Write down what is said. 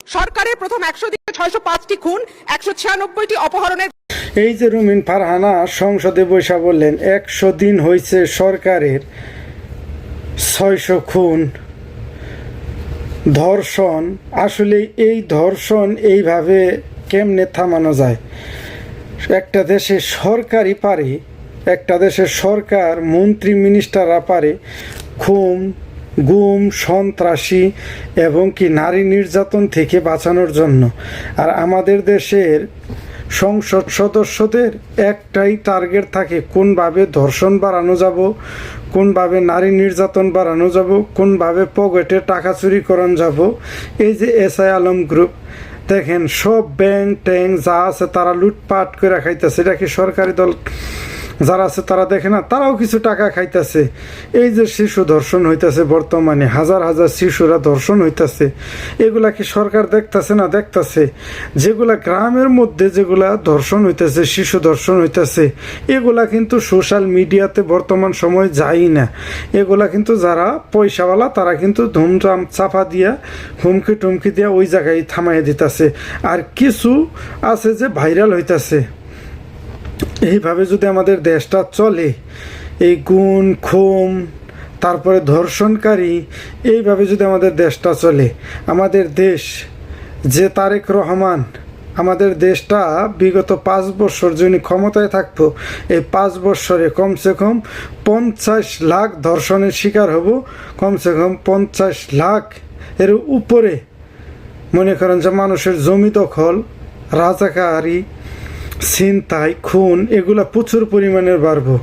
সরকারের প্রথম 100 দিনে 605টি খুন, 196টি অপহরণের। এই যে রুমিন ফারহানা সংসদে বৈশা বললেন 100 দিন হয়েছে সরকারের, 600 খুন, ধর্ষণ। আসলে এই ধর্ষণ এইভাবে কেমনে থামানো যায়? একটা দেশে সরকারই পারে, একটা দেশের সরকার মন্ত্রী মিনিস্টাররা পারে খুন, গুম, সন্ত্রাসী এবং কি নারী নির্যাতন থেকে বাঁচানোর জন্য। আর আমাদের দেশের সংসদ সদস্যদের একটাই টার্গেট থাকে, কোনভাবে ধর্ষণ বাড়ানো যাব, কোনভাবে নারী নির্যাতন বাড়ানো যাব, কোনভাবে পকেটে টাকা চুরি করানো যাব। এই যে এসআই আলম গ্রুপ, দেখেন সব ব্যাংক ট্যাঙ্ক যা আছে তারা লুটপাট করে খাইতেছে। এটা কি সরকারি দল যারা আছে তারা দেখে না? তারাও কিছু টাকা খাইতেছে। এই যে শিশু ধর্ষণ হইতেছে, বর্তমানে হাজার হাজার শিশুরা ধর্ষণ হইতেছে, এগুলা কি সরকার দেখতেছে না? দেখতেছে। যেগুলা গ্রামের মধ্যে যেগুলা ধর্ষণ হইতেছে, শিশু ধর্ষণ হইতেছে, এগুলা কিন্তু সোশ্যাল মিডিয়াতে বর্তমান সময় যাই না। এগুলা কিন্তু যারা পয়সাওয়ালা তারা কিন্তু ধুমধাম চাপা দিয়া হুমকি টুমকি দিয়া ওই জায়গায় থামাই দিতেছে। আর কিছু আছে যে ভাইরাল হইতেছে। এইভাবে যদি আমাদের দেশটা চলে, এই গুণ খুন তারপরে ধর্ষণকারী, এইভাবে যদি আমাদের দেশটা চলে, আমাদের দেশ যে তারেক রহমান আমাদের দেশটা বিগত 5 বছর যিনি ক্ষমতায় থাকতো, এই 5 বছরে কমসে কম 50 লাখ ধর্ষণের শিকার হব, কমসে কম 50 লাখ এর উপরে। মনে করেন যে মানুষের জমি দখল, রাজাকারি, ছিনতাই, খুন, এগুলা প্রচুর পরিমাণের বাড়বো।